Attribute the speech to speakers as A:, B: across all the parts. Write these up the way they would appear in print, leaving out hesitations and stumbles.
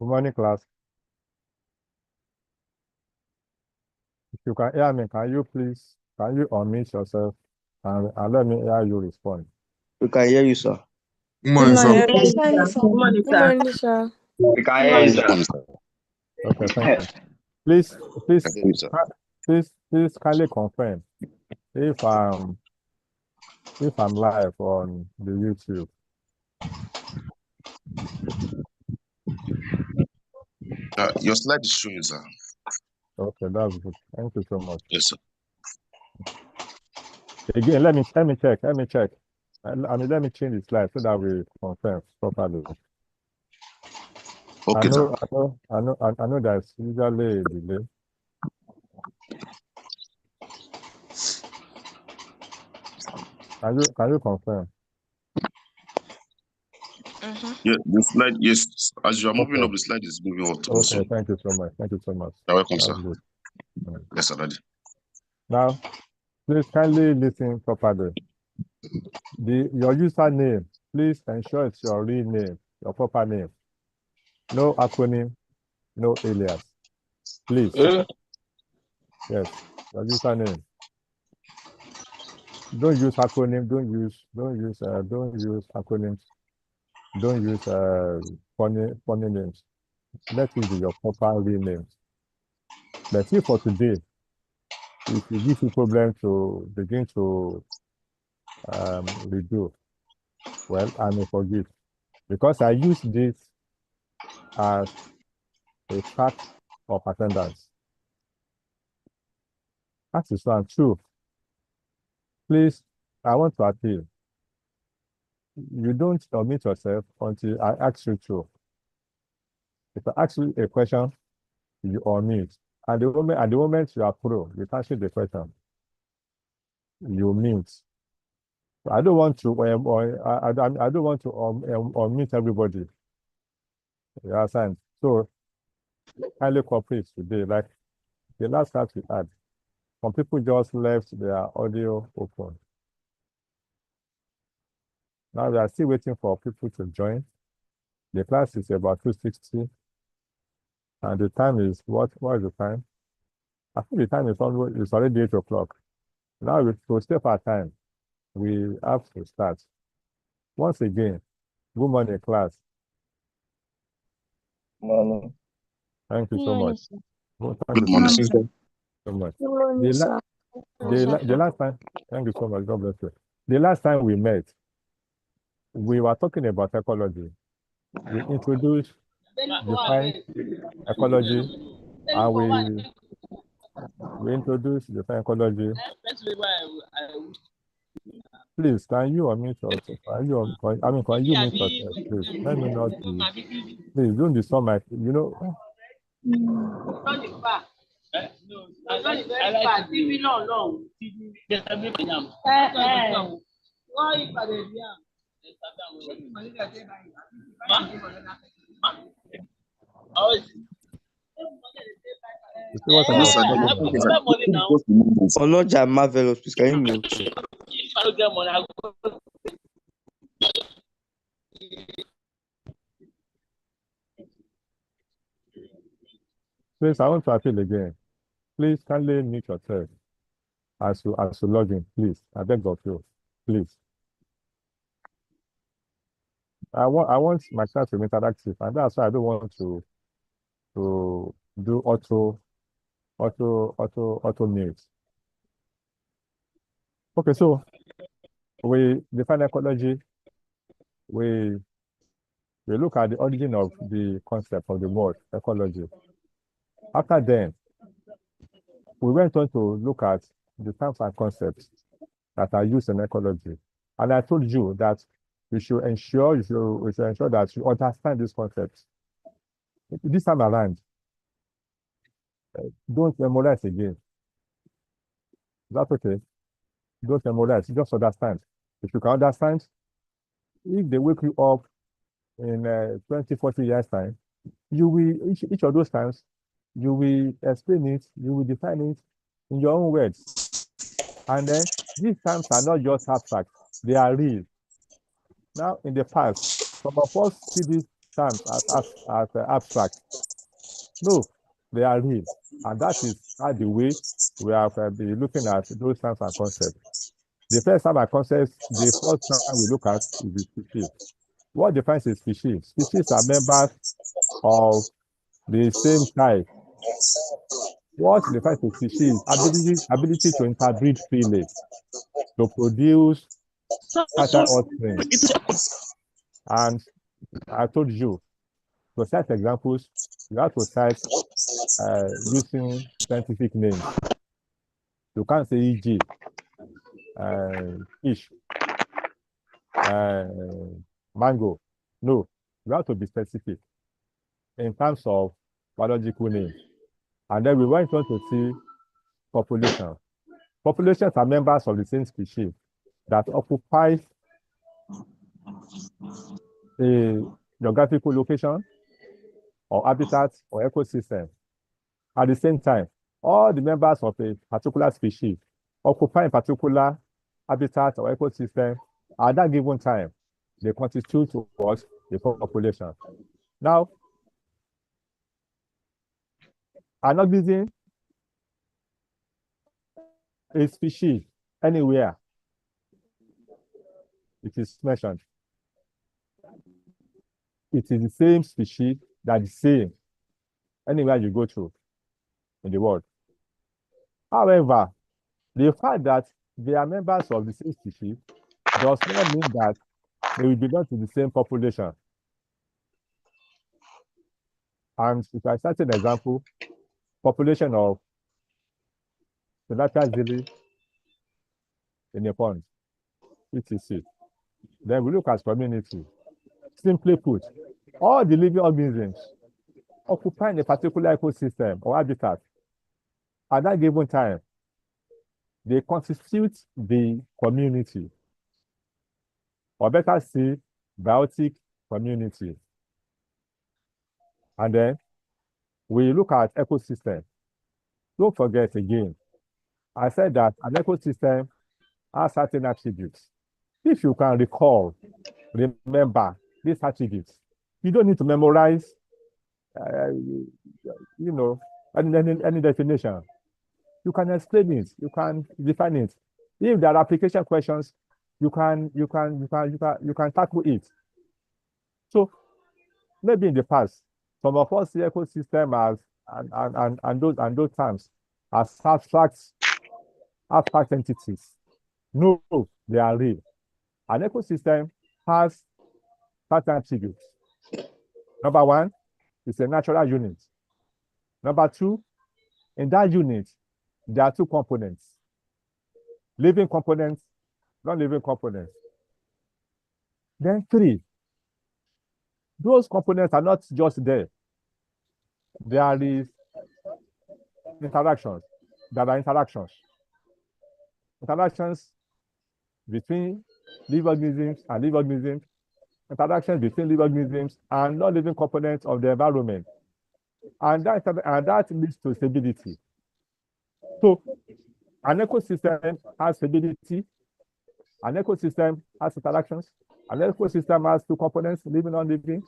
A: Good morning, class. If you can hear me, can you unmute yourself and let me hear you respond?
B: We can hear you, sir.
C: Good morning, sir.
D: Good morning, sir.
E: We can hear you, sir.
A: Okay, thank you. Please,
C: you, sir.
A: please kindly confirm if I'm live on the YouTube.
C: Your slide is showing, sir.
A: Okay, that's good. Thank you so much.
C: Yes, sir.
A: Again, let me check. Let me change the slide so that we confirm properly.
C: Okay, sir.
A: I know there's usually a delay. Can you confirm?
C: Yeah, the slide, yes. As you are moving
A: Okay.
C: up, the slide is moving up.
A: Okay, thank you so much.
C: You're welcome,
A: That's
C: sir.
A: good.
C: Yes, sir, Daddy.
A: Now, please kindly listen properly. Your username, please ensure it's your real name, your proper name. No acronym, no alias. Please. Yes, your username. Don't use acronym. Don't use acronyms. Don't use funny names. Let it be your proper real name. But if for today, if it gives you problem to begin to redo, well, I may forgive because I use this as a part of attendance. That is not true. Please, I want to appeal. You don't omit yourself until I ask you to. If I ask you a question, you omit. And the moment you are through, you answer the question, you mute. I don't want to I don't want to omit everybody. You understand? So kindly cooperate today. Like the last class we had, some people just left their audio open. Now we are still waiting for people to join. The class is about 260. And the time is what is the time? I think the time is already 8 o'clock. Now to step our time, we have to start. Once again, good morning, class.
B: Morning.
A: Thank you so much.
C: Good morning, sir.
A: So much.
D: Good morning, sir.
A: The last time, thank you so much. God bless you. The last time we met, we were talking about ecology. We introduced, defined ecology, and we introduced defined ecology. Please, can you unmute yourself? Can you mute yourself, please? Let me not be. Please don't disturb my. You see what I
C: Yes,
A: was
C: sir.
A: talking about?
B: Oloja Marvelous, please, can you mute?
A: Please, I want to appeal again. Please, kindly mute yourself as you log in, please. I beg of you, please. I want my class to be interactive, and that's why I don't want to do auto mute. Okay, so we define ecology. We look at the origin of the concept of the word ecology. After then, we went on to look at the terms and concepts that are used in ecology. And I told you that we should ensure that you understand these concepts. This time around, don't memorize again. Is that okay? Don't memorize, just understand. If you can understand, if they wake you up in 20, 40 years time, you will, each of those times, you will explain it, you will define it in your own words. And then these terms are not just abstract, they are real. Now, in the past, some of us see these terms as abstract. No, they are real. And that is how the way we have been looking at those terms and concepts. The first term and concepts, the first term we look at is the species. What defines a species? Species are members of the same type. What defines a species? Ability to interbreed freely, to produce fertile offspring. And I told you, to cite examples, you have to cite using scientific names. You can't say e.g. Fish, mango. No, you have to be specific in terms of biological names. And then we went on to see population. Populations are members of the same species that occupy a geographical location or habitat or ecosystem. At the same time, all the members of a particular species occupy a particular habitat or ecosystem at that given time. They constitute what the population. Now, an organism, a species, anywhere it is mentioned, it is the same species that is same anywhere you go to in the world. However, the fact that they are members of the same species does not mean that they will belong to the same population. And if I cite an example, population of tilapia zili in a pond, etc. Then we look at community. Simply put, all the living organisms occupying a particular ecosystem or habitat at that given time, they constitute the community, or better say, biotic community. And then we look at ecosystem. Don't forget again, I said that an ecosystem has certain attributes. If you can recall, remember these attributes, you don't need to memorize, any definition. You can explain it. You can define it. If there are application questions, you can tackle it. So maybe in the past, some of us see ecosystem as and those terms as abstract entities. No, they are real. An ecosystem has certain attributes. Number one, it's a natural unit. Number two, in that unit, there are two components: living components, non-living components. Then three, those components are not just there. There is interactions. There are interactions. Interactions between living organisms and living organisms. Interactions between living organisms and non-living components of the environment. And that leads to stability. So an ecosystem has stability. An ecosystem has interactions. An ecosystem has two components, living and non-living.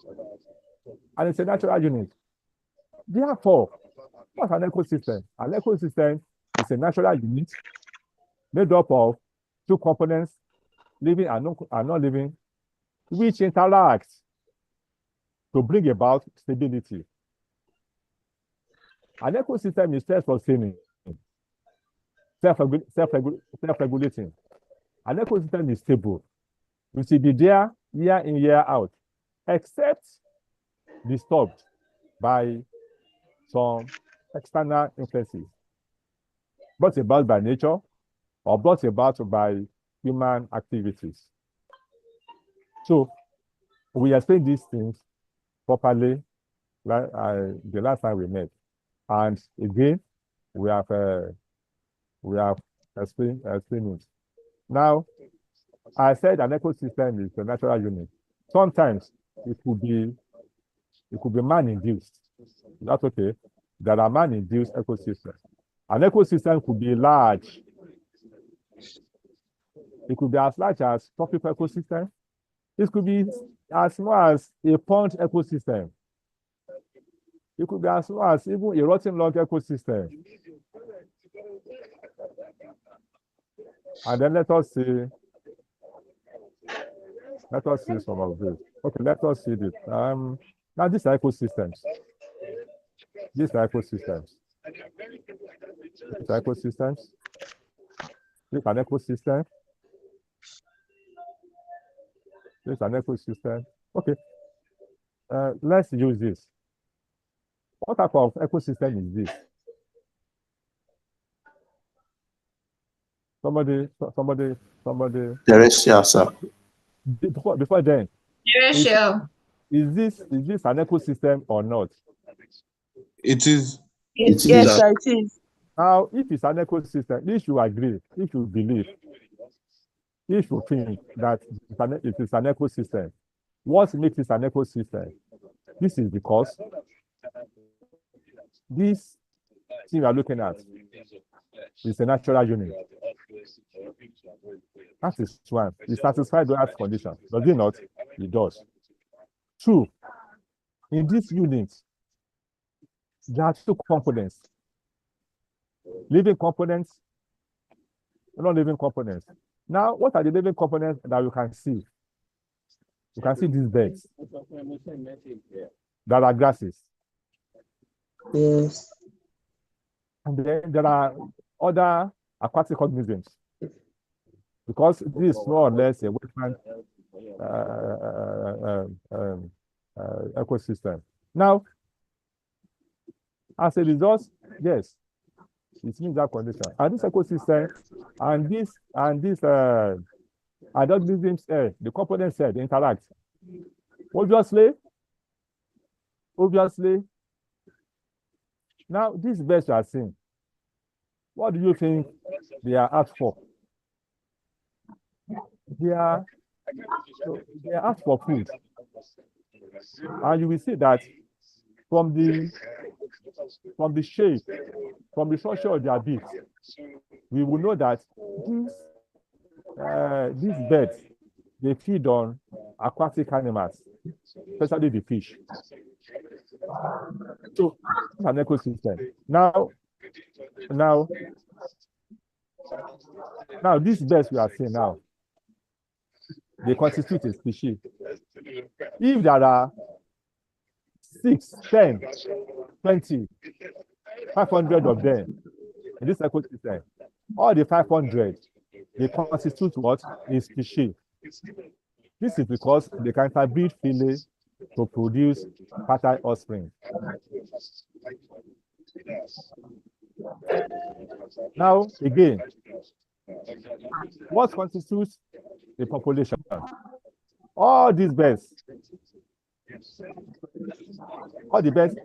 A: And it's a natural unit. Therefore, what's an ecosystem? An ecosystem is a natural unit made up of two components, living and non-living, which interact to bring about stability. An ecosystem is self-sustaining, self-regulating. An ecosystem is stable. It will be there year in, year out, except disturbed by some external influences, brought about by nature or brought about by human activities. So we explained these things properly the last time we met. And again, we have explained it. Now, I said an ecosystem is a natural unit. Sometimes it could be man-induced. That's okay. There are man-induced ecosystems. An ecosystem could be large. It could be as large as trophic ecosystem. It could be as small as a pond ecosystem. It could be as small as even a rotten log ecosystem. And then let us see some of this. Okay, let us see this. Now these are ecosystems. These are ecosystems. These are ecosystems. This is an ecosystem. This is an ecosystem. Okay. Let's use this. What type of ecosystem is this? Somebody.
C: Terrestrial, sir.
A: Before then.
E: Terrestrial.
A: Is this an ecosystem or not?
C: It is.
E: Yes, sir, it is.
A: Now, if it's an ecosystem, if you agree, if you believe, if you think that it is an ecosystem, what makes it an ecosystem? This is because this thing we are looking at is a natural unit. That is one. It satisfies the Earth condition. Does it not? It does. Two, in this unit, there are two components. Living components, non-living components. Now, what are the living components that you can see? You can see these beds. There are grasses.
B: Yes.
A: And then there are other aquatic organisms. Because this is more or less a wetland ecosystem. Now, as a result, yes, It means that condition. And this ecosystem and these organisms, the components they interact. Obviously. Now, these birds you are seeing, what do you think they are asked for? They are asked for food. And you will see that from the shape, from the structure of their beaks, we will know that these birds, they feed on aquatic animals, especially the fish. So it's an ecosystem. Now, these birds we are seeing now, they constitute a species. If there are 6, 10, 20, 500 of them in this ecosystem, all the 500, they constitute what? A species. This is because they can interbreed freely to produce fertile offspring. Now, again, what constitutes a population? All these birds,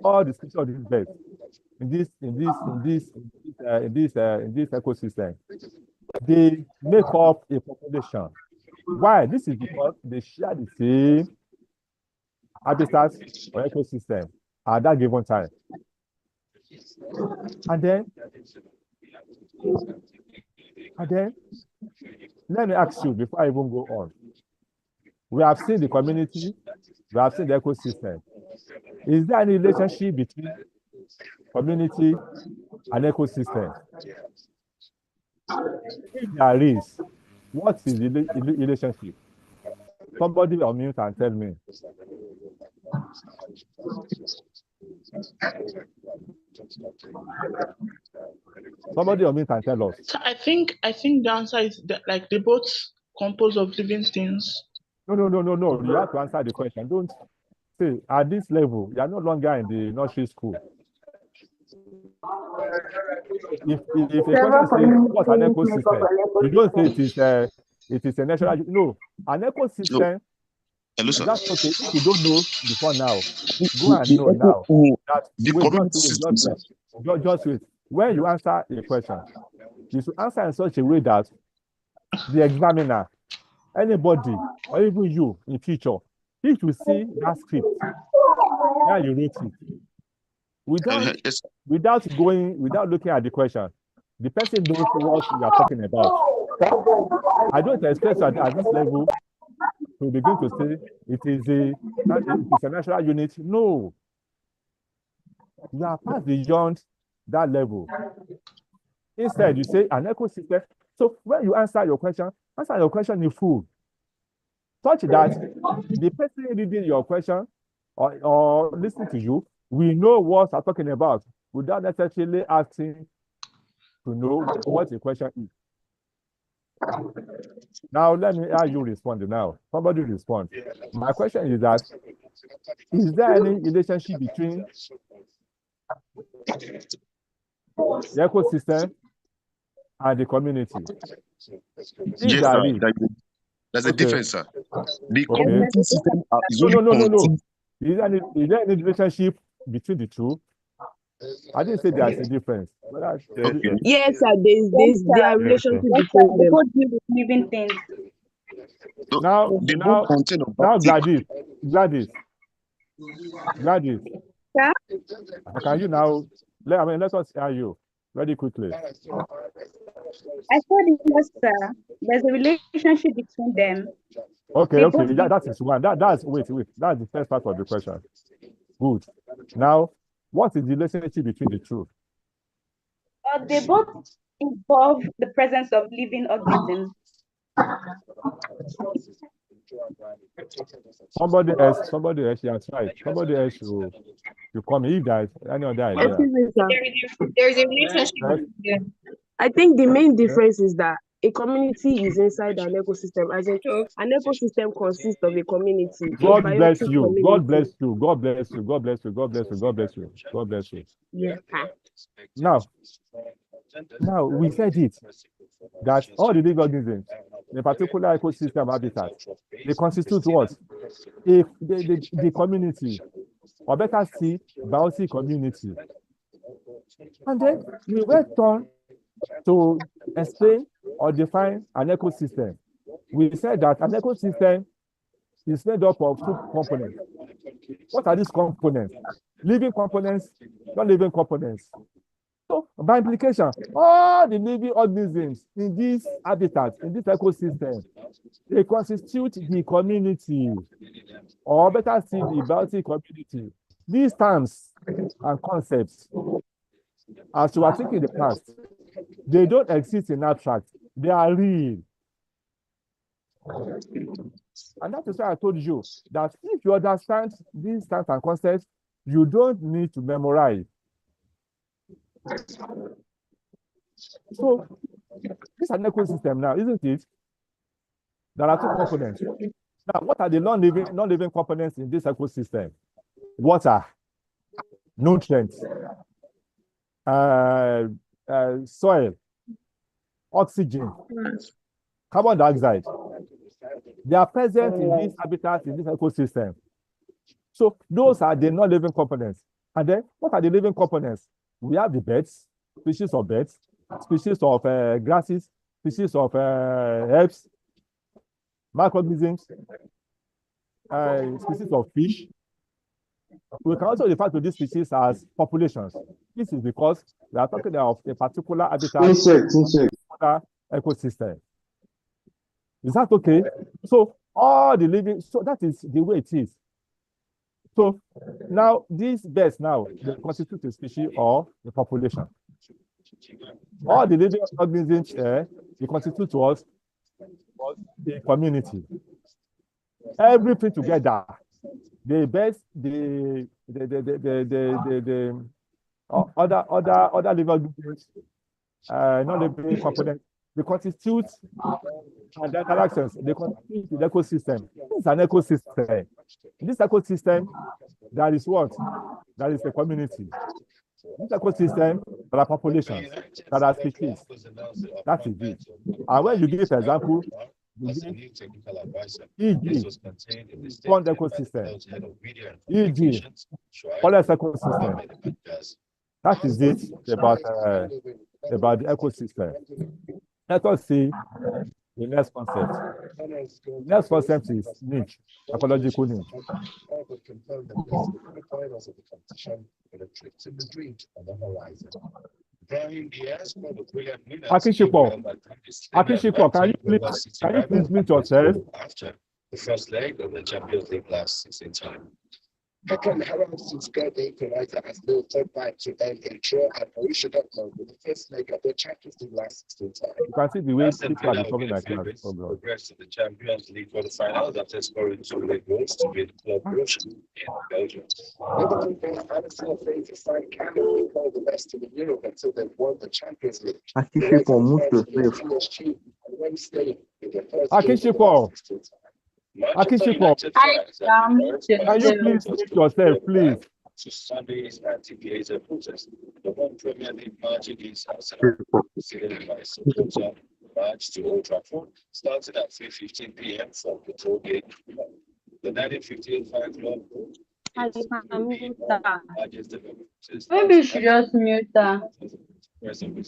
A: all the species of these birds in this ecosystem, they make up a population. Why? This is because they share the same habitat or ecosystem at that given time. And then, let me ask you before I even go on. We have seen the community, we have seen the ecosystem. Is there any relationship between community and ecosystem? If there is, what is the relationship? Somebody on mute and tell me. Somebody on mute and tell us.
F: So I think the answer is that, like, they both composed of living things.
A: No. You have to answer the question. Don't say at this level, you are no longer in the nursery school. If a question says what's an ecosystem, you don't say it is a natural. No, an ecosystem.
C: Hello, sir.
A: That's okay. If you don't know before now, go and know now. Just wait. When you answer a question, you should answer in such a way that the examiner, anybody, or even you in future, if you see that script, now you wrote it. Without looking at the question, the person knows what you are talking about. I don't expect at this level to begin to say it is a natural unit. No. You are past beyond that level. Instead, you say an ecosystem. So when you answer your question in full, such that the person reading your question or listening to you, we know what you're talking about without necessarily asking to know what the question is. Now, let me hear you respond now. Somebody respond. My question is that, is there any relationship between the ecosystem and the community?
C: Yes, sir. There's a difference, sir. The community system is
A: no. Is there any relationship between the two? I didn't say there's a difference.
E: Okay. Yes, sir. There are relationships between them. Both deal with living things.
A: Now, Gladys.
E: Sir?
A: Can you now? Let us hear you very quickly.
E: I thought yes, sir. There's a relationship between them.
A: Okay. That is one. Wait. That's the first part of the question. Good. Now, what is the relationship between the two?
E: They both involve the presence of living organisms.
A: Somebody else, yes, right. Somebody else to come if there's any other idea.
E: There's a relationship between them.
D: I think the main difference is that a community is inside an ecosystem, as in an ecosystem consists of a community.
A: God bless you. God bless you. God bless you. God bless you. God bless you. God bless you. God bless you.
D: Yeah.
A: Now, Now, we said it, that all the living organisms, in particular ecosystem habitat, they constitute what? The community, or better see, biotic community. And then we went on to explain or define an ecosystem. We said that an ecosystem is made up of two components. What are these components? Living components, non-living components. So, by implication, all the living organisms in this habitat, in this ecosystem, they constitute the community, or better still, the biotic community. These terms and concepts, as you were thinking in the past, they don't exist in abstract. They are real. And that is why I told you that if you understand these terms and concepts, you don't need to memorize. So, this is an ecosystem now, isn't it? There are two components. Now, what are the non-living components in this ecosystem? Water, nutrients, soil, oxygen, carbon dioxide. They are present in this habitat, in this ecosystem. So those are the non-living components. And then what are the living components? We have the birds, species of birds, species of grasses, species of herbs, microorganisms, species of fish. We can also refer to these species as populations. This is because we are talking of a particular habitat, ecosystem. Is that okay? So all the living, so that is the way it is. So now these birds now, they constitute a species or a population. All the living organisms there, they constitute to us a community. Everything together, the birds, the other living organisms, non-living components, they constitute and the interactions, they constitute the ecosystem. This is an ecosystem. In this ecosystem, there is what? There is a community. In this ecosystem, there are populations, there are species. That is it. And when you give example, you give e.g. pond ecosystem, e.g. forest ecosystem. That is it about the ecosystem. Let us see the next concept. The next concept is niche, ecological niche. Akishipo, can you please mute yourself?
G: The first leg of the Champions League last 16 times.
H: Second, Harrods got the equalizer as the third time to end a draw at Mauritius Dortmund with the first leg of the Champions League last 16 times.
A: You can see the way people are becoming like that.
G: Progressed to the Champions League quarterfinals after scoring 2 late goals to beat Club Brugge in Belgium.
H: Liverpool fans Arsenal fans decided Canada will call the best in Europe until they won the Champions League. PSG on Wednesday in the first
A: Akishipo, can you please mute yourself, please?
G: To Sunday's anti-Glazer protest. The One Premier League match against Arsenal, preceded by supporter march to Old Trafford, started at 3:15 p.m. from the toll gate. The 1958 fan club.
E: Maybe you should just mute that.
A: Okay, let me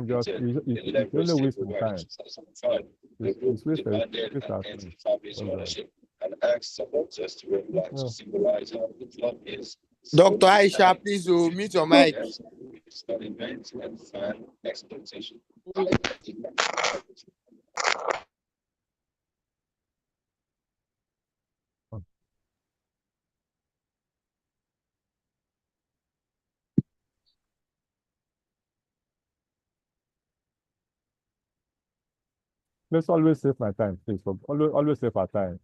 A: just, it's only wasting time. It's wasted time.
G: And asked supporters to wear black to symbolize how the club is.
I: Dr. Aisha, please mute your mic.
G: Event and fan exploitation.
A: Let's always save my time, please. Always save our time,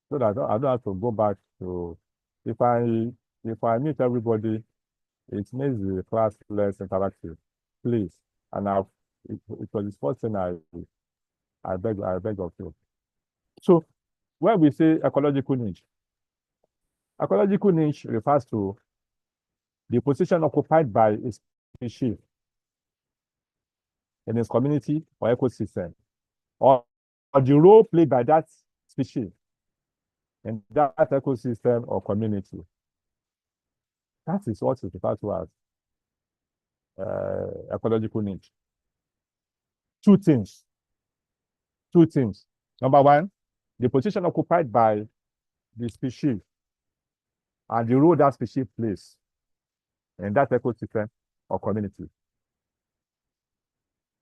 A: so that I don't have to go back to. If I meet everybody, it makes the class less interactive, please. And it was the first thing I beg of you. So when we say ecological niche refers to the position occupied by a species in its community or ecosystem, or the role played by that species in that ecosystem or community. That is what is referred to as ecological niche. Two things. Number one, the position occupied by the species and the role that species plays in that ecosystem or community.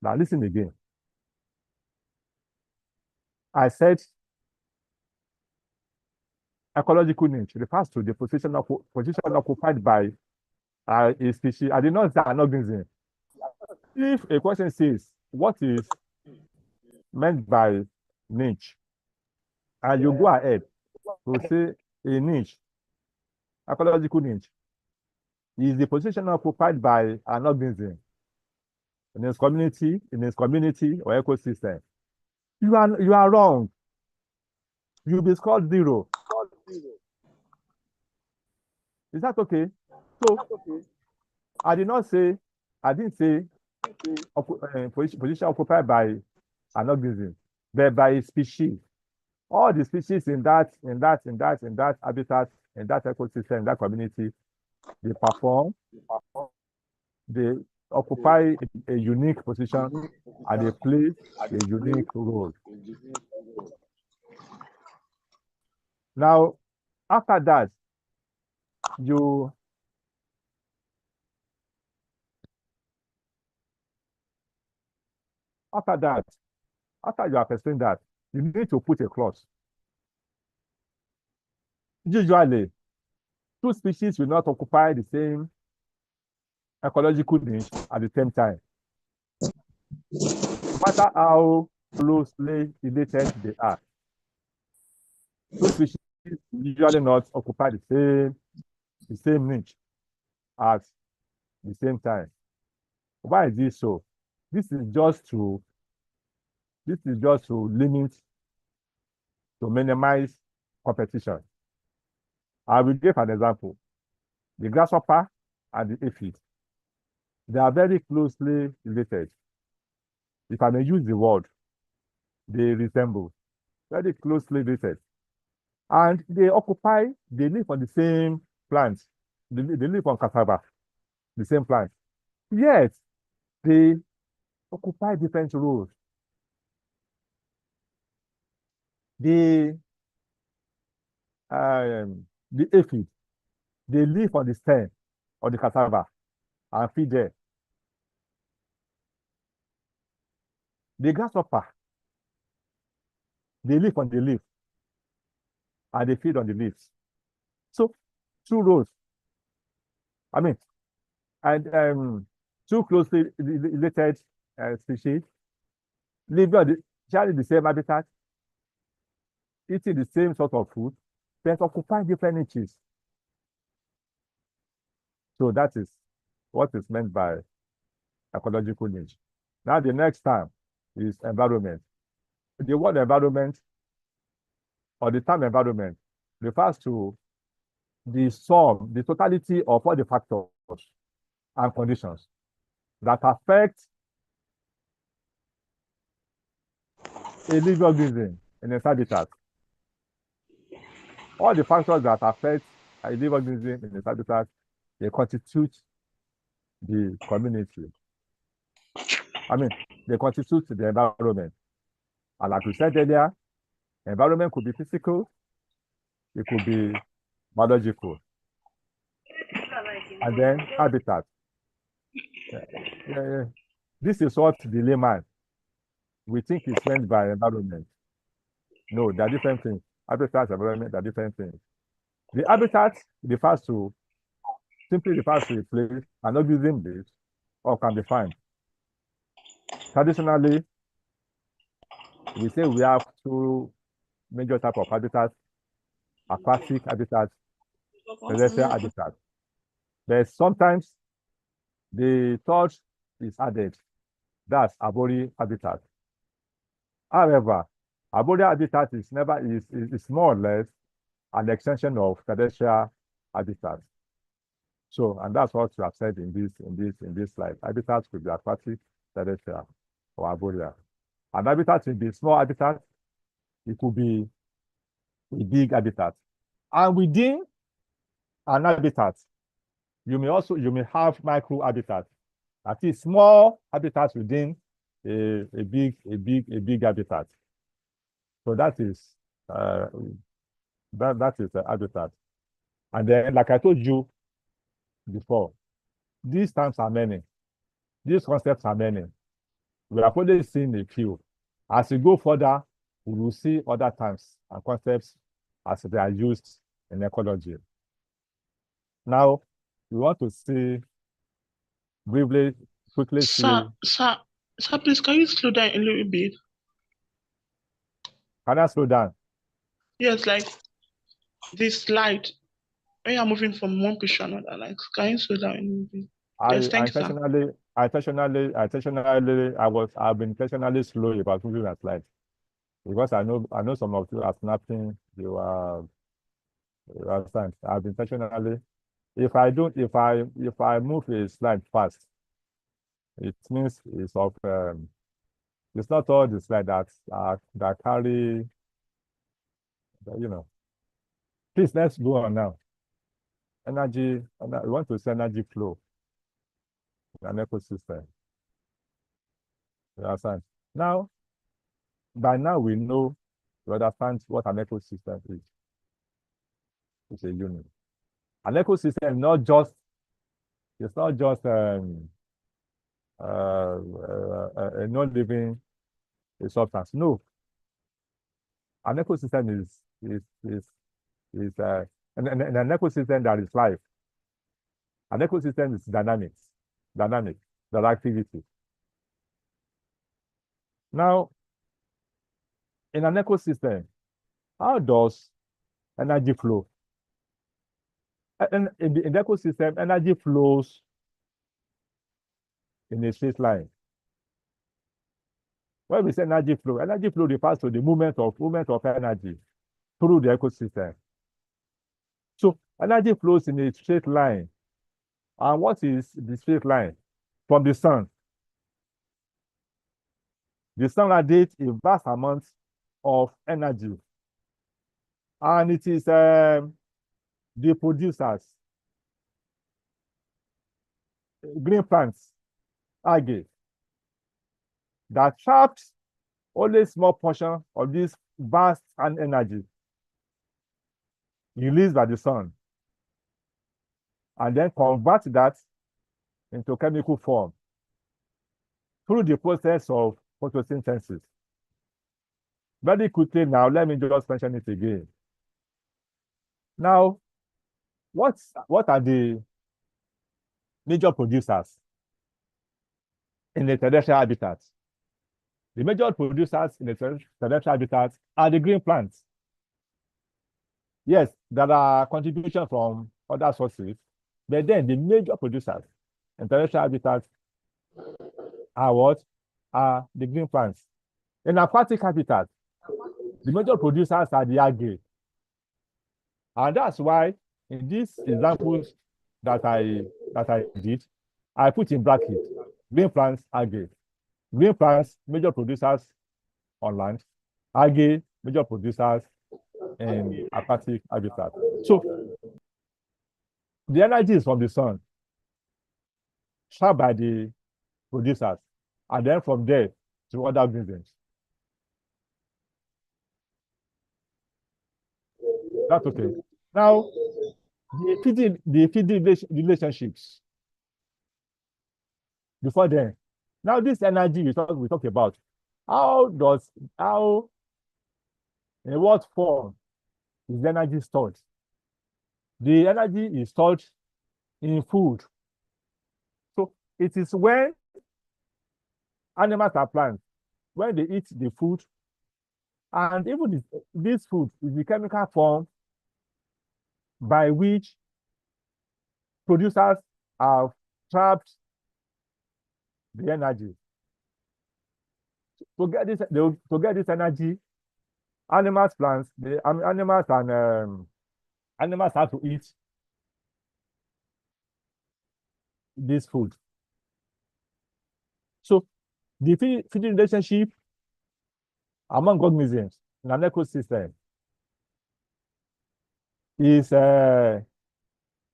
A: Now listen again. I said ecological niche refers to the position occupied by a species. I did not say an organism. If a question says, what is meant by niche? And you go ahead to say a niche, ecological niche, is the position occupied by an organism in its community or ecosystem. You are wrong. You'll be scored 0. Is that okay? So I didn't say position occupied by an organism, but by a species. All the species in that habitat, in that ecosystem, in that community, they occupy a unique position and they play a unique role. Now, after that, after you have explained that, you need to put a clause. Usually, two species will not occupy the same ecological niche at the same time. No matter how closely related they are, two species usually not occupy the same niche at the same time. Why is this so? This is just to limit, to minimize competition. I will give an example. The grasshopper and the aphid, they are very closely related. If I may use the word, they resemble, very closely related. And they live on the same plants. They live on cassava, the same plant. Yet, they occupy different roles. The aphid, they live on the stem of the cassava and feed there. The grasshopper, they live on the leaf and they feed on the leaves. So, two roles. I mean, and two closely related species live on sharing the same habitat, eating the same sort of food, but occupying different niches. So that is what is meant by ecological niche. Now the next term is environment. The word environment or the term environment refers to the sum, the totality of all the factors and conditions that affect a living organism in its habitat. All the factors that affect a living organism in its habitat, they constitute the community. I mean, they constitute the environment. And like we said earlier, environment could be physical, it could be biological, and then habitat. This is what the layman we think is meant by environment. No, they're different things. Habitat and environment are different things. The habitat simply refers to a place an organism lives or can be found. Traditionally, we say we have two major types of habitats: aquatic habitat, terrestrial habitat. But sometimes the third is added. That's arboreal habitat. However, arboreal habitat is more or less an extension of terrestrial habitat. So, and that's what you have said in this slide. Habitats could be aquatic, terrestrial. or arboreal. An habitat will be a small habitat. It could be a big habitat. And within an habitat, you may have micro habitat. That is small habitats within a big habitat. So that is that is the habitat. And then, like I told you before, these terms are many. These concepts are many. We have only seen a few. As we go further, we will see other terms and concepts as they are used in ecology. Now, we want to see briefly, quickly
F: Sir, please, can you slow down a little bit?
A: Can I slow down?
F: Yes, like this slide. When you're moving from one picture to another, like, can you slow down a little bit? Yes, thanks, sir.
A: I've been intentionally slow about moving that slide because I know some of you are snapping. You are signed. I've been intentionally. If I move a slide fast, it means it's of it's not all the slide that carry, you know. Please, let's go on now. Energy. We want to see energy flow in an ecosystem. You understand? Now, by now we understand what an ecosystem is. It's a unit. An ecosystem it's not just a non-living substance. No. An ecosystem is an ecosystem that is life. An ecosystem is dynamic, that activity. Now, in an ecosystem, how does energy flow? And in the ecosystem, energy flows in a straight line. When we say energy flow refers to the movement of energy through the ecosystem. So energy flows in a straight line. And what is the straight line? From the sun. The sun radiates a vast amount of energy. And it is the producers, green plants, algae, that traps only a small portion of this vast energy released by the sun, and then convert that into chemical form through the process of photosynthesis. Very quickly now, let me just mention it again. Now, what are the major producers in the terrestrial habitat? The major producers in the terrestrial habitat are the green plants. Yes, there are contributions from other sources, but then the major producers in terrestrial habitat are what? Are the green plants. In aquatic habitat, the major producers are the algae. And that's why in these examples that I did, I put in brackets green plants, algae. Green plants, major producers on land. Algae, major producers in aquatic habitat. So the energy is from the sun, trapped by the producers, and then from there to other organisms. That's okay. Now, the feeding relationships. Before then, now this energy we talk about, in what form is the energy stored? The energy is stored in food. So it is when animals are plants, when they eat the food, and even this food is the chemical form by which producers have trapped the energy. To get this energy, animals have to eat this food. So The feeding relationship among organisms in an ecosystem is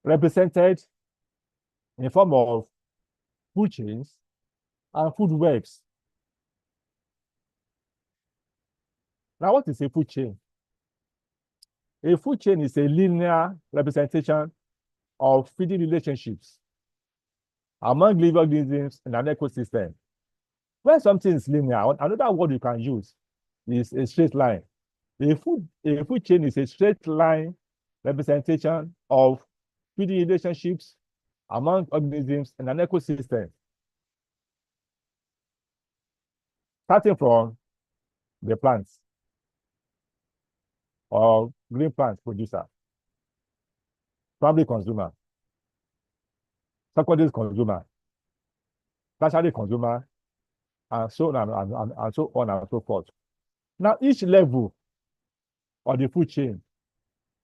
A: represented in form of food chains and food webs. Now, what is a food chain? A food chain is a linear representation of feeding relationships among living organisms in an ecosystem. When something is linear, another word you can use is a straight line. A food chain is a straight line representation of feeding relationships among organisms in an ecosystem. Starting from the plants or green plant producer, primary consumer, secondary consumer, tertiary consumer, and so on and so on and so forth. Now, each level of the food chain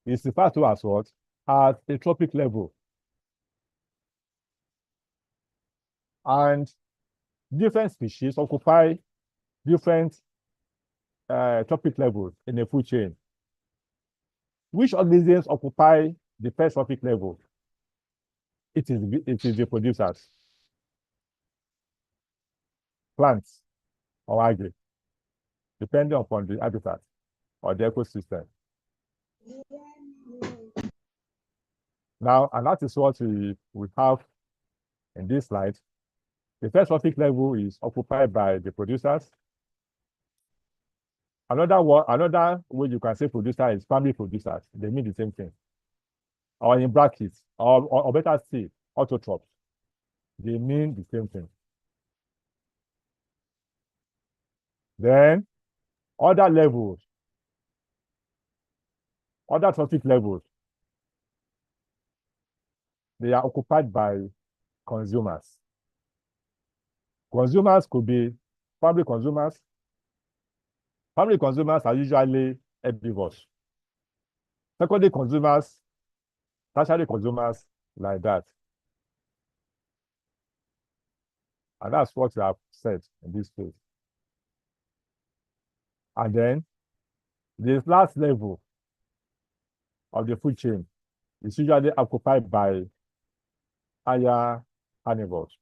A: is referred to as what? As a trophic level. And different species occupy different trophic levels in the food chain. Which organisms occupy the first trophic level? It is the producers, plants or algae, depending upon the habitat or the ecosystem. Now, and that is what we have in this slide. The first trophic level is occupied by the producers. Another way you can say producer is primary producers. They mean the same thing. Or in brackets, or better still, autotrophs. They mean the same thing. Then, other levels, other trophic levels, they are occupied by consumers. Consumers could be primary consumers. Primary consumers are usually herbivores. Secondary consumers, tertiary consumers, like that. And that's what we have said in this case. And then, the last level of the food chain is usually occupied by higher carnivores,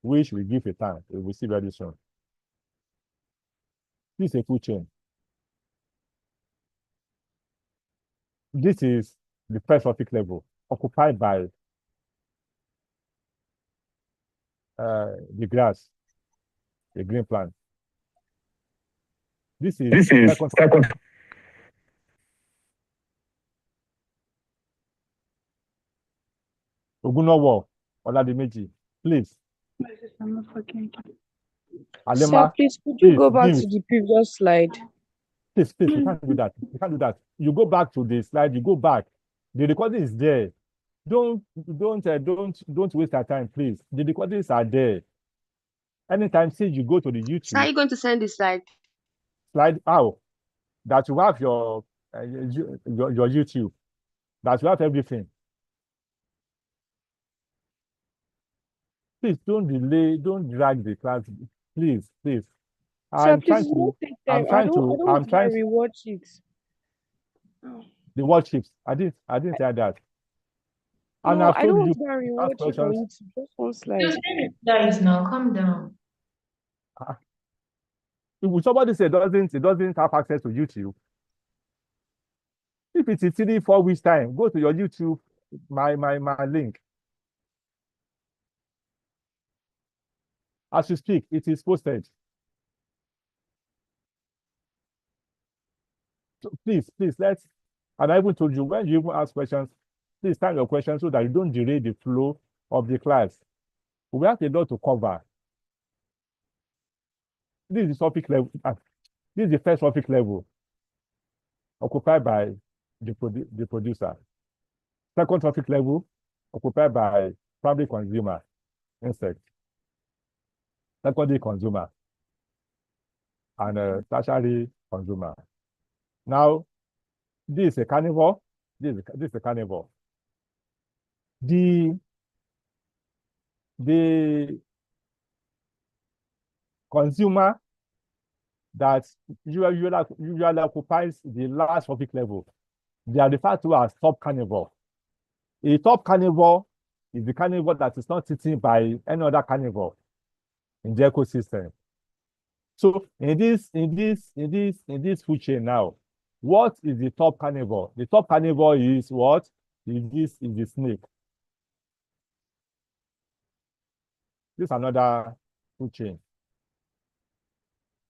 A: which we give a time. We will see very soon. This is a food chain. This is the first trophic level, occupied by the grass, the green plant. This is second. Ogunowo, Oladimeji, please.
D: Sir, please, could you go back to the previous slide?
A: Please, we can't do that. We can't do that. You go back to the slide, you go back. The recording is there. Don't waste our time, please. The recordings are there. Anytime since you go to the YouTube.
D: Sir, are you going to send the slide?
A: Slide out. That you have your YouTube. That you have everything. Please don't delay, don't drag the class. Please.
D: Sir, please don't take time. I don't want to rewatch it.
A: The worksheets. I didn't say that. And
D: no,
A: I've
D: I don't
A: told
D: want
A: you
D: to rewatch it on YouTube. Just one slide.
J: Guys, now calm down.
A: If somebody say it doesn't have access to YouTube, if it is 3-4 weeks time, go to your YouTube, my link. As you speak, it is posted. So please, let's. And I even told you, when you even ask questions, please time your questions so that you don't delay the flow of the class. We have a lot to cover. This is topic level. This is the first topic level occupied by the producer. Second topic level occupied by primary consumer, insect. Secondary consumer, and tertiary consumer. Now, this is a carnivore. This is a carnivore. The consumer that usually occupies the last trophic level. They are referred to as top carnivore. A top carnivore is the carnivore that is not eaten by any other carnivore in the ecosystem. So in this food chain now, what is the top carnivore? The top carnivore is what? Is the snake. This is another food chain.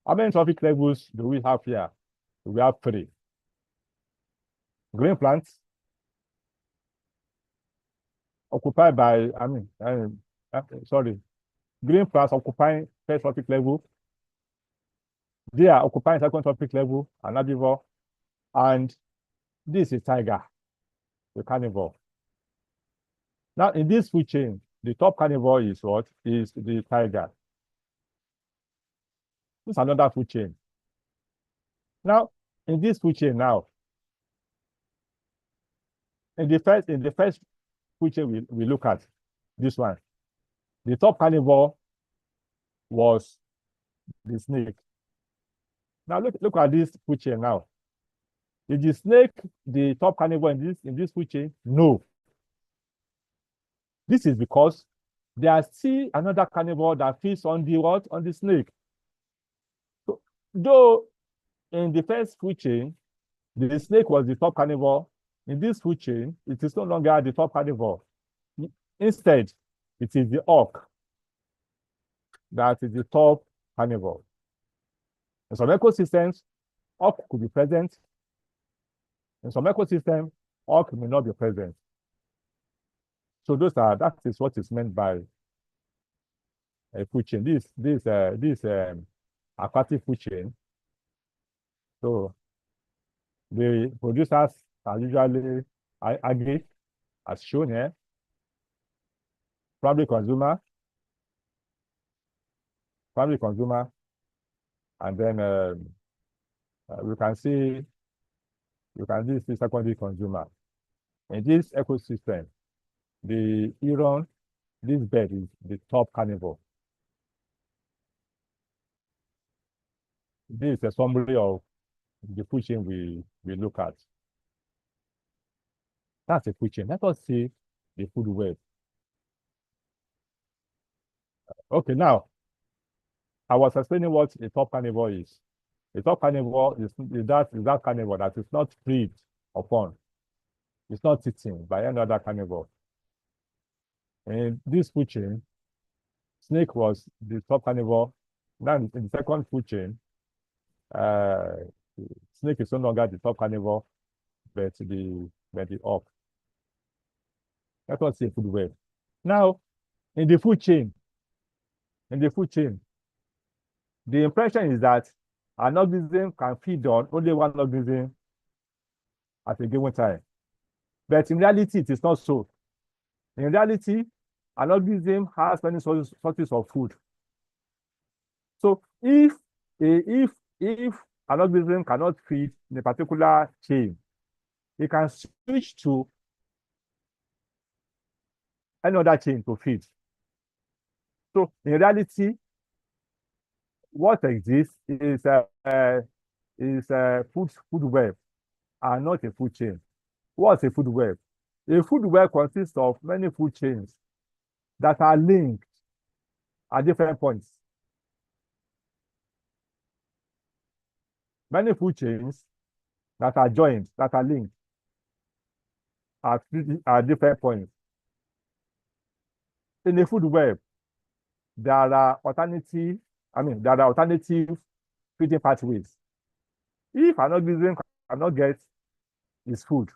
A: How many trophic levels do we have here? We have 3. Green plants occupied by, green plants occupying first trophic level. They are occupying second trophic level, an herbivore, and this is tiger, the carnivore. Now, in this food chain, the top carnivore is what? Is the tiger. This is another food chain. Now, in this food chain now, in the first food chain we look at, this one, the top carnivore was the snake. Now look at this food chain now. Is the snake the top carnivore in this food chain? No. This is because there are still another carnivore that feeds on the what? On the snake. So, though in the first food chain, the snake was the top carnivore, in this food chain, it is no longer the top carnivore. Instead, it is the hawk that is the top carnivore. In some ecosystems, hawk could be present. In some ecosystems, hawk may not be present. So that is what is meant by a food chain. This aquatic food chain. So the producers are usually agri, as shown here, primary consumer, and then we can see secondary consumer. In this ecosystem, the heron, this bird is the top carnivore. This is a summary of the food chain we look at. That's a food chain. Let us see the food web. Okay, now I was explaining what a top carnivore is. A top carnivore is that carnivore that is not feed upon. It's not eaten by any other carnivore. In this food chain, snake was the top carnivore. Now in the second food chain, snake is no longer the top carnivore, but the hawk. Let us see food web. Now, in the food chain, the impression is that an organism can feed on only one organism at a given time. But in reality, it is not so. In reality, an organism has many sources of food. So if an organism cannot feed in a particular chain, it can switch to another chain to feed. So in reality, what exists is a food web and not a food chain. What's a food web? A food web consists of many food chains that are linked at different points. Many food chains that are joined, that are linked at different points. In the food web, there are alternative feeding pathways. If an organism cannot get its food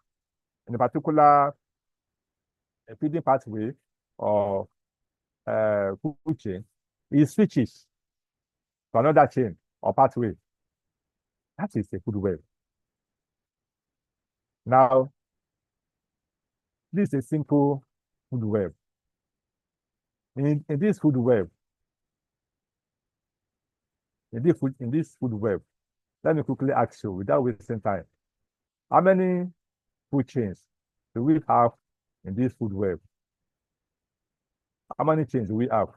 A: in a particular feeding pathway or food chain, it switches to another chain or pathway. That is a food web. Now, this is a simple food web. In this food web, let me quickly ask you, without wasting time, how many food chains do we have in this food web? How many chains do we have?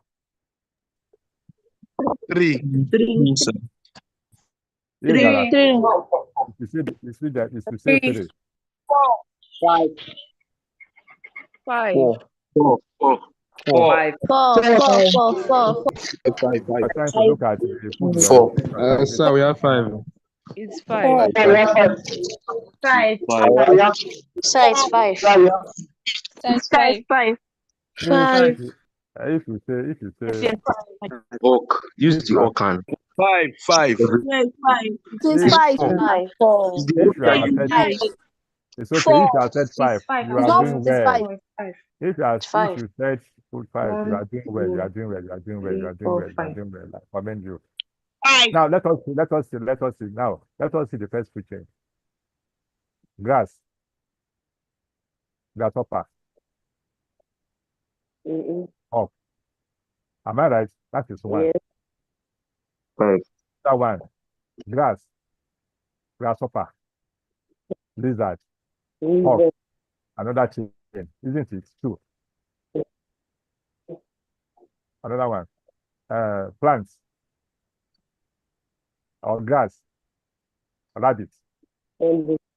C: 3.
D: 3.
A: If there are,
E: 3.
A: you see that if you say 3.
H: 5.
D: 5.
C: 4.
E: 5.
J: 4, 4, 4, 4.
A: We're trying to look at the food web.
K: 4.
A: We're trying to
K: Sir, we have 5.
D: It's 5.
E: 5.
J: Sir, it's 5.
E: Size 5.
D: 5.
A: if you say
K: Oak. Use the oak hand.
C: 5. 5.
D: Yes, 5.
J: It's
A: if,
J: 5.
K: Four.
J: 5.
A: if you have said
D: 5.
A: it's okay. If you have said 5,
E: It's 5.
A: you
J: It's
A: are
J: not
A: doing
J: 5.
A: well. If you have
J: It's
A: if
J: 5.
A: you said food 5, you are doing well. You
D: 1,
A: are doing well. You are doing well. You are
D: 3,
A: doing
D: 4,
A: well. You are
D: 5.
A: doing well. I commend you.
F: 5.
A: Now let us see. Now let us see the first food chain. Grass, grasshopper, hawk. Am I right? That is 1.
D: Yes.
K: 5.
A: That 1. Grass, grasshopper, lizard, hawk. Another chain, isn't it? 2. Another one. Plants or grass, rabbit,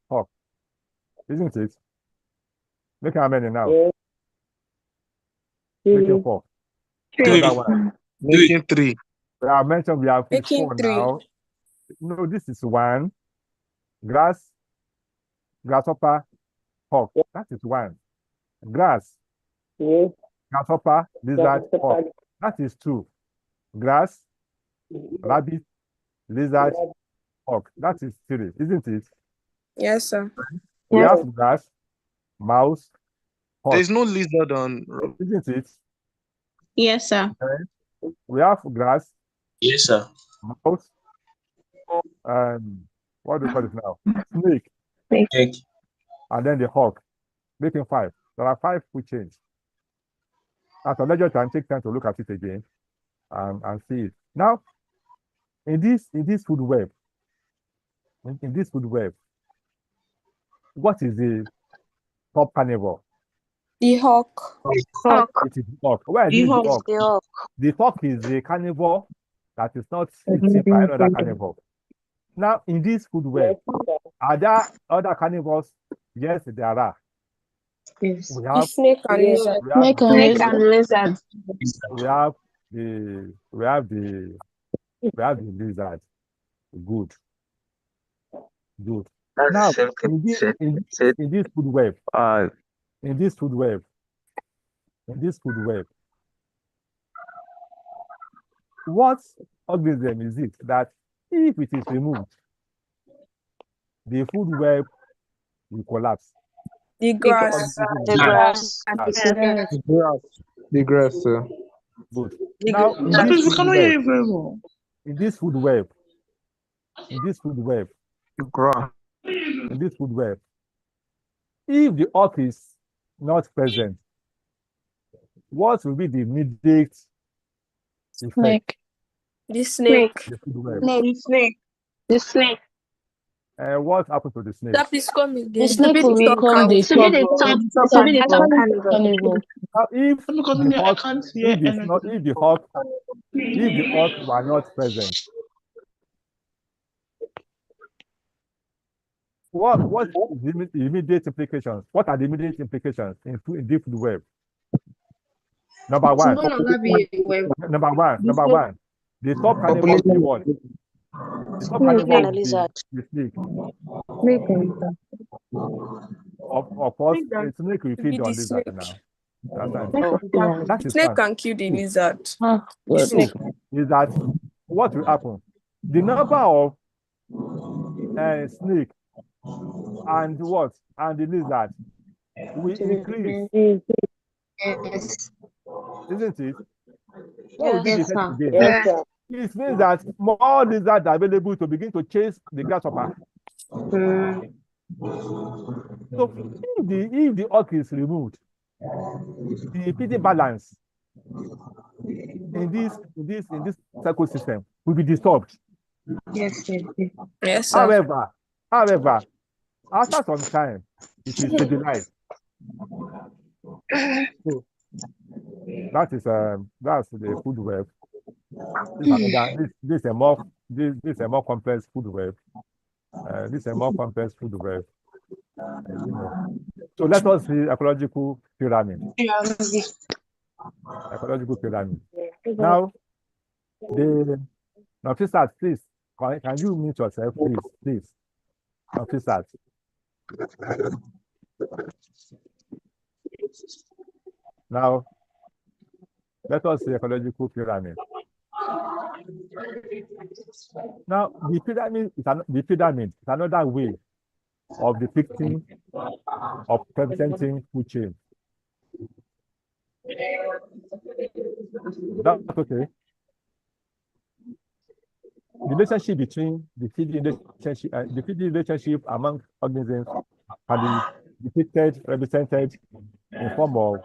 A: hawk. Isn't it? Look how many now. Making 4.
C: 3.
A: Another one.
C: Making 3.
A: We have mentioned we have
F: Making
A: 4
F: 3.
A: now. No, this is 1. Grass, grasshopper, hawk. That is 1. Grass, grasshopper, lizard, hawk. That is 2. Grass, rabbit, lizard, hawk. That is 3, isn't it?
F: Yes, sir.
A: We have grass, mouse, hawk.
C: There's no lizard on.
A: Isn't it?
F: Yes, sir.
A: We have grass,
G: Yes, sir.
A: mouse, what do we call it now? Snake,
G: Snake.
A: and then the hawk, making 5. There are 5 food chains. At a leisure time, take time to look at it again and see it. Now, in this food web, what is the top carnivore?
F: The hawk.
A: It is the hawk. Where is the hawk?
J: It's the hawk.
A: The hawk is the carnivore that is not eaten by another carnivore. Now, in this food web, are there other carnivores? Yes, there are.
D: Yes.
A: We have
F: Snake and lizard.
J: Snake and
D: Snake
J: lizard.
D: and lizard.
A: we have the lizard. Good. Now, in this food web, what organism is it that if it is removed, the food web will collapse?
F: The grass.
J: The grass.
K: The grass, sir.
A: Good.
F: The
A: Now,
F: grass. Please, we cannot hear you very well.
A: in this food web,
K: Grass.
A: if the hawk is not present, what will be the immediate effect?
F: The snake.
A: The food web.
D: The snake.
A: What happened to the snake?
F: That is coming.
J: The snake will become the top carnivore.
A: Now, if
F: Because
A: the
F: I
A: hawk,
F: can't hear anything.
A: if the hawk were not present, what is the immediate implications? What are the immediate implications in deep food web? Number one. The top carnivore will be what? The top carnivore will be the snake. Of course, the snake will feed on lizard now. That is
F: Snake
A: fine.
F: can kill the lizard.
A: So, is that what will happen? The number of snake and the lizard will increase, isn't it? What will be the effect again? It means that more lizards are available to begin to chase the grasshopper. So if the hawk is removed, the feeding balance in this ecosystem will be disturbed.
D: Yes,
F: Yes, sir.
A: However, after some time, it will stabilize. So that's the food web. This is a more complex food web. This is a more complex food web. You know. So let us see ecological pyramid. Ecological pyramid. Now, officers, please, can you mute yourself, please? Officers. Now, let us see ecological pyramid. Now, the pyramid is another way of depicting, of representing food chain. That's okay. The relationship between the feeding relationship among organisms can be depicted, represented in form of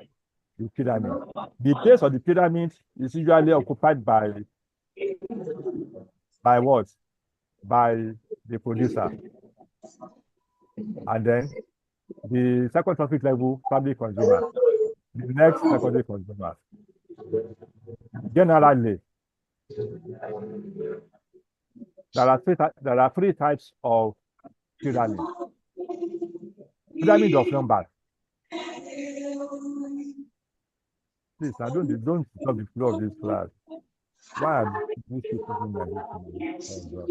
A: the pyramid. The base of the pyramid is usually occupied by what? By the producer. And then the second trophic level, public consumer. The next, secondary consumer. Generally, there are three types of pyramid. Pyramid of numbers. Please, I don't stop the flow of this class. Why are these people doing like this? Oh, God.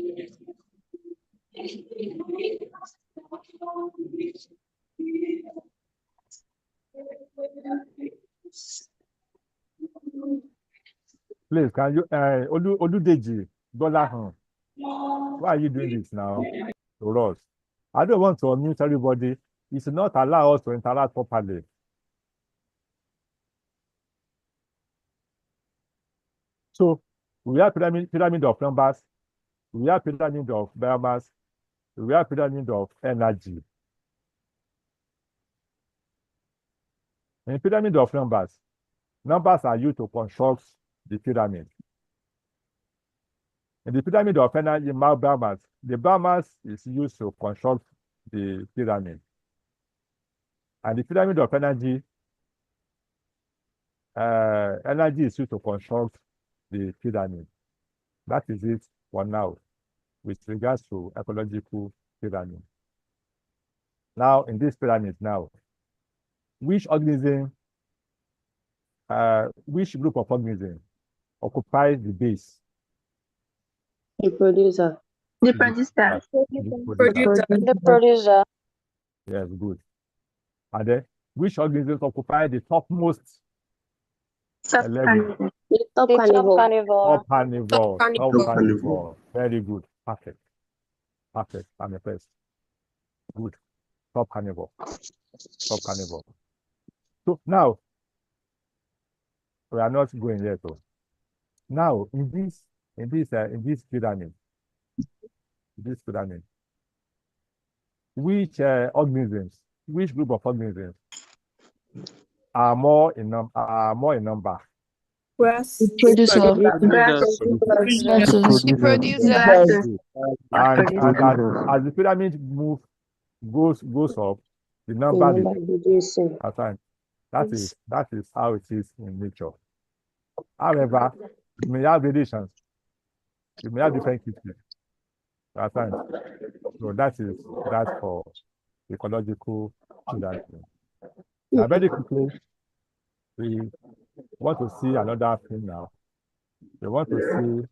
A: Please, can you, Oludeji, Dolahan, why are you doing this now to us? I don't want to unmute everybody. It should not allow us to interact properly. So we have pyramid of numbers, we have pyramid of biomass, we have pyramid of energy. In pyramid of numbers are used to construct the pyramid. In the pyramid of energy, biomass, the biomass is used to construct the pyramid. And the pyramid of energy, energy is used to construct the pyramid. That is it for now with regards to ecological pyramid. Now, in this pyramid now, which organism, which group of organisms occupies the base?
J: The producer.
E: The producer.
J: The producer.
A: Yes, good. And then, which organisms occupy the topmost level?
J: The top carnivore.
A: Top carnivore. Very good. Perfect. I'm impressed. Good. Top carnivore. So now, we are not going yet. So now, in this pyramid, which group of organisms are more in number?
J: The producer.
A: And as the pyramid goes up, the number reduces. That is how it is in nature. However, you may have variations. You may have different cases. So that's for ecological pyramid. Now, very quickly, we want to see another thing now. We want to see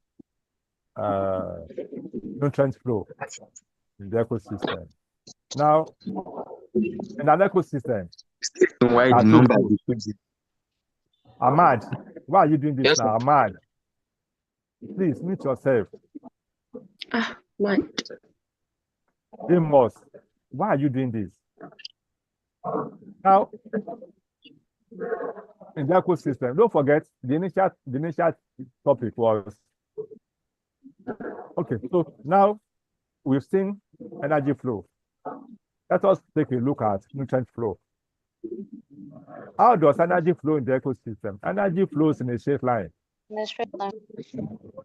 A: nutrient flow in the ecosystem. Now, in an ecosystem,
K: Why the number?
A: Ahmad, why are you doing this now? Ahmad, please mute yourself. Amos, why are you doing this? Now, in the ecosystem, don't forget the initial topic was okay. So now we've seen energy flow. Let us take a look at nutrient flow. How does energy flow in the ecosystem? Energy flows in a straight line.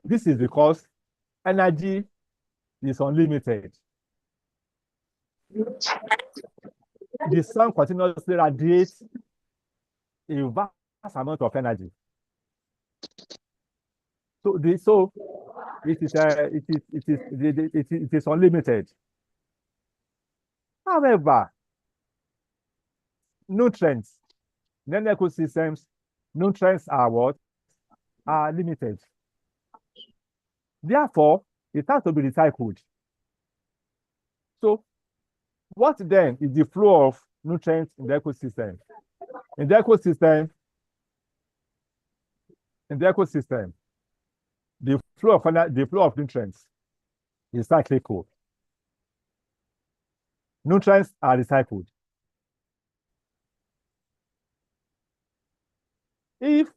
A: This is because energy is unlimited. The sun continuously radiates a vast amount of energy. So it is unlimited. However, nutrients, in ecosystems, nutrients are what? Are limited. Therefore, it has to be recycled. So what then is the flow of nutrients in the ecosystem? In the ecosystem, the flow of nutrients is cyclical. Nutrients are recycled. If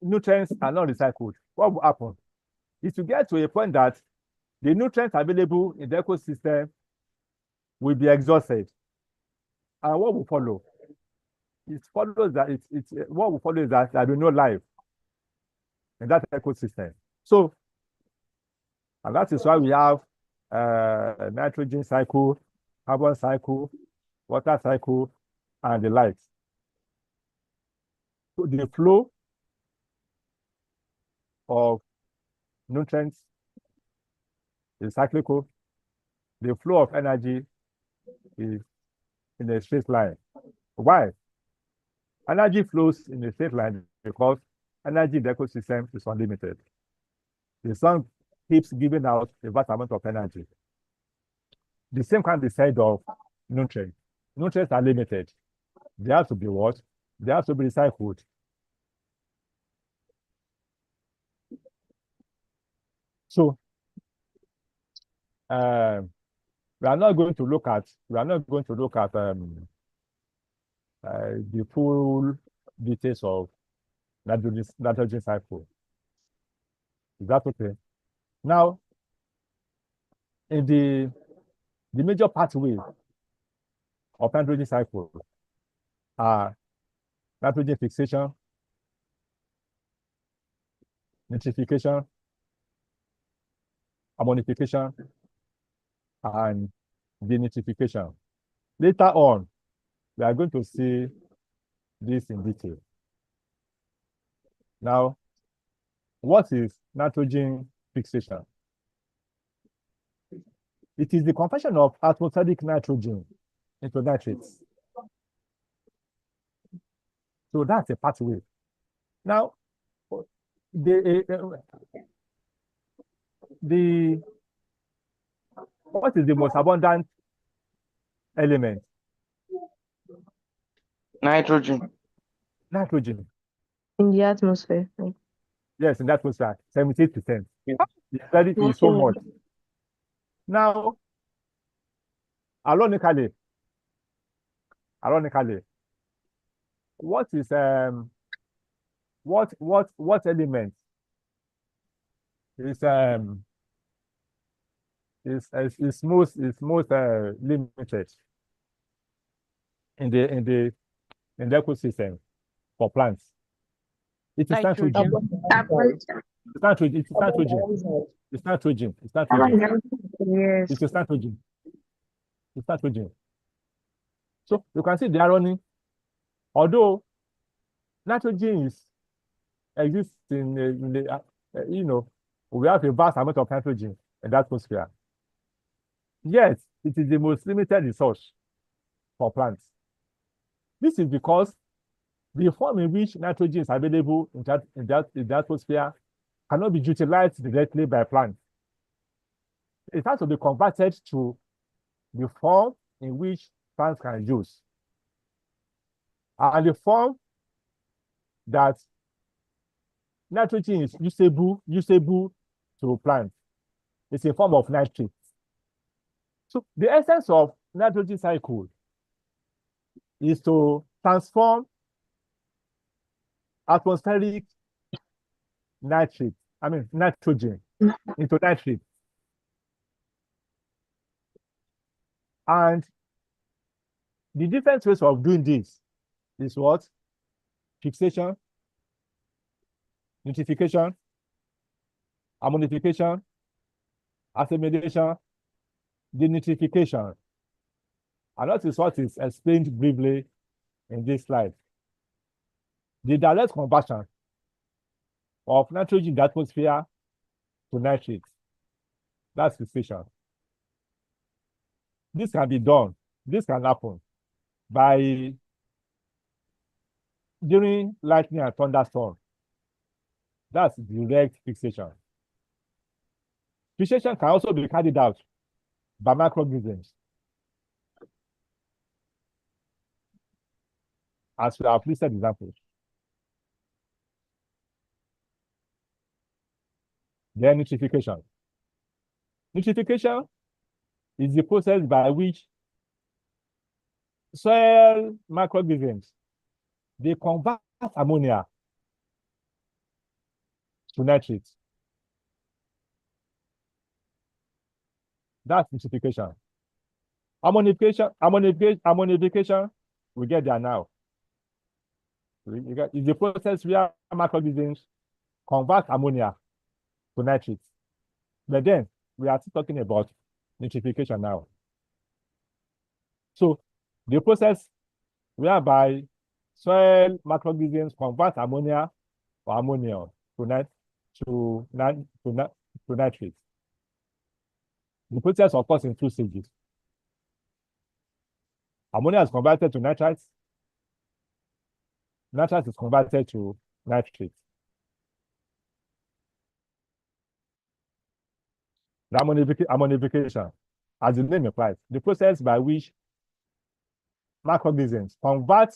A: nutrients are not recycled, what will happen? Is to get to a point that the nutrients available in the ecosystem will be exhausted. And what will follow? What will follow is that there will be no life in that ecosystem. So, and that is why we have nitrogen cycle, carbon cycle, water cycle, and the likes. So the flow of nutrients is cyclical. The flow of energy is in a straight line. Why? Energy flows in a straight line because energy in the ecosystem is unlimited. The sun keeps giving out a vast amount of energy. The same can be said of nutrients. Nutrients are limited. They have to be what? They have to be recycled. So we are not going to look at the full details of nitrogen cycle. Is that okay? Now, in the major pathway of nitrogen cycle are nitrogen fixation, nitrification, ammonification, and denitrification. Later on, we are going to see this in detail. Now, what is nitrogen fixation? It is the conversion of atmospheric nitrogen into nitrates. So that's a pathway. Now, what is the most abundant element?
K: Nitrogen.
A: Nitrogen.
J: In the atmosphere.
A: Yes, in the atmosphere, 78%. It's so much. Now, ironically, what is what element is most limited in the ecosystem for plants? It is nitrogen. It's nitrogen. It's nitrogen. It's nitrogen.
J: Yes.
A: It is nitrogen. It's nitrogen. So you can see the irony. Although nitrogen exists in the we have a vast amount of nitrogen in the atmosphere. Yet it is the most limited resource for plants. This is because the form in which nitrogen is available in the atmosphere cannot be utilized directly by plants. It has to be converted to the form in which plants can use. And the form that nitrogen is usable to plants is a form of nitrate. So the essence of nitrogen cycle is to transform atmospheric nitrogen into nitrate. And the different ways of doing this is what? Fixation, nitrification, ammonification, assimilation, denitrification. And that is what is explained briefly in this slide. The direct conversion of nitrogen in the atmosphere to nitrate. That's fixation. This can be done. This can happen by during lightning and thunderstorm. That's direct fixation. Fixation can also be carried out by microorganisms, as we have listed examples. Then nitrification. Nitrification is the process by which soil microorganisms, they convert ammonia to nitrate. That's nitrification. Ammonification, we get there now. It's the process where microorganisms convert ammonia to nitrate. But then we are still talking about nitrification now. So the process whereby soil microorganisms convert ammonia or ammonium to nitrate. The process occurs in 2 stages. Ammonia is converted to nitrites. Nitrite is converted to nitrate. The ammonification, as the name implies, the process by which microorganisms convert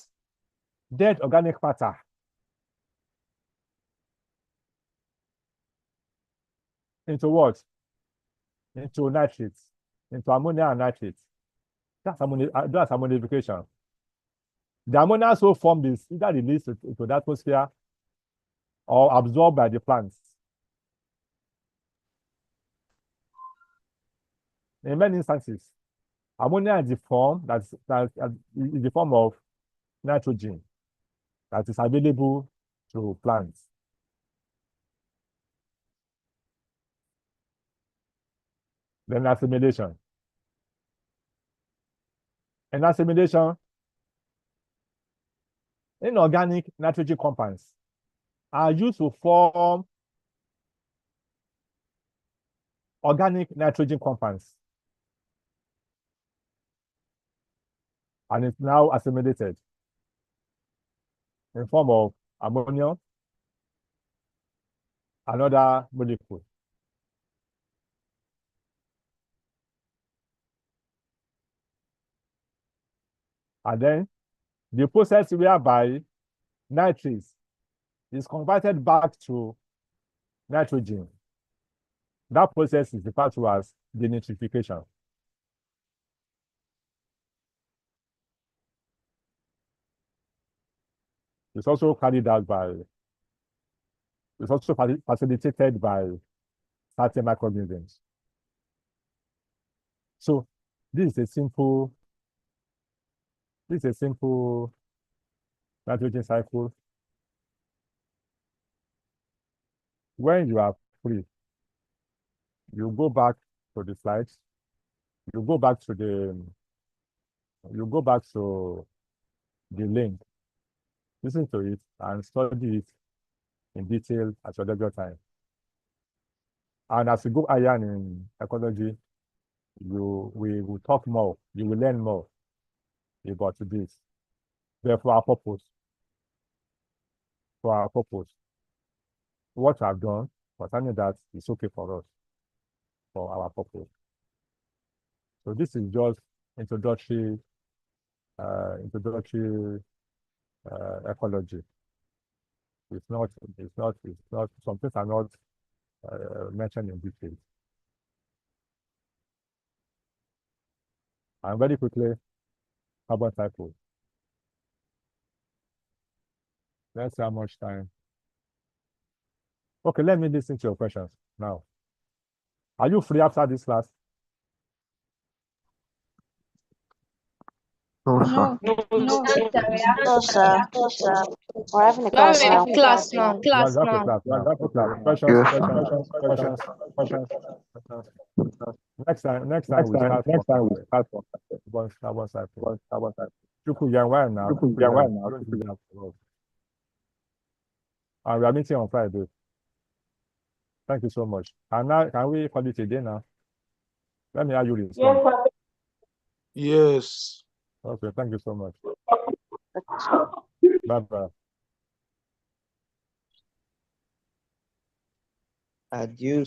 A: dead organic matter into what? Into nitrates, into ammonia and nitrates. That's ammonification. The ammonia so formed is either released into the atmosphere or absorbed by the plants. In many instances, ammonia is the form that is the form of nitrogen that is available to plants. Then assimilation. In assimilation, inorganic nitrogen compounds are used to form organic nitrogen compounds. And it's now assimilated in form of ammonia, another molecule. And then the process whereby nitrates is converted back to nitrogen. That process is referred to as denitrification. It's also carried out by, it's also facilitated by certain microorganisms. So this is a simple nitrogen cycle. When you are free, you go back to the slides, you go back to the link, listen to it and study it in detail at your leisure time. And as you go higher in ecology, we will talk more, you will learn more about this. Therefore, for our purpose, what I've done, concerning that is okay for us, for our purpose. So this is just introductory ecology. It's not, some things are not mentioned in detail. And very quickly, carbon cycle. Let's see how much time. Okay, let me listen to your questions now. Are you free after this class?
K: No, sir.
E: No, sir.
L: No, sir. We're having a class now.
J: Class now.
A: Questions. Next time we start from carbon cycle. And we are meeting on Friday. Thank you so much. And now, can we call it a day now? Let me have you respond.
K: Yes.
A: Okay, thank you so much. Bye-bye.
B: Adieu.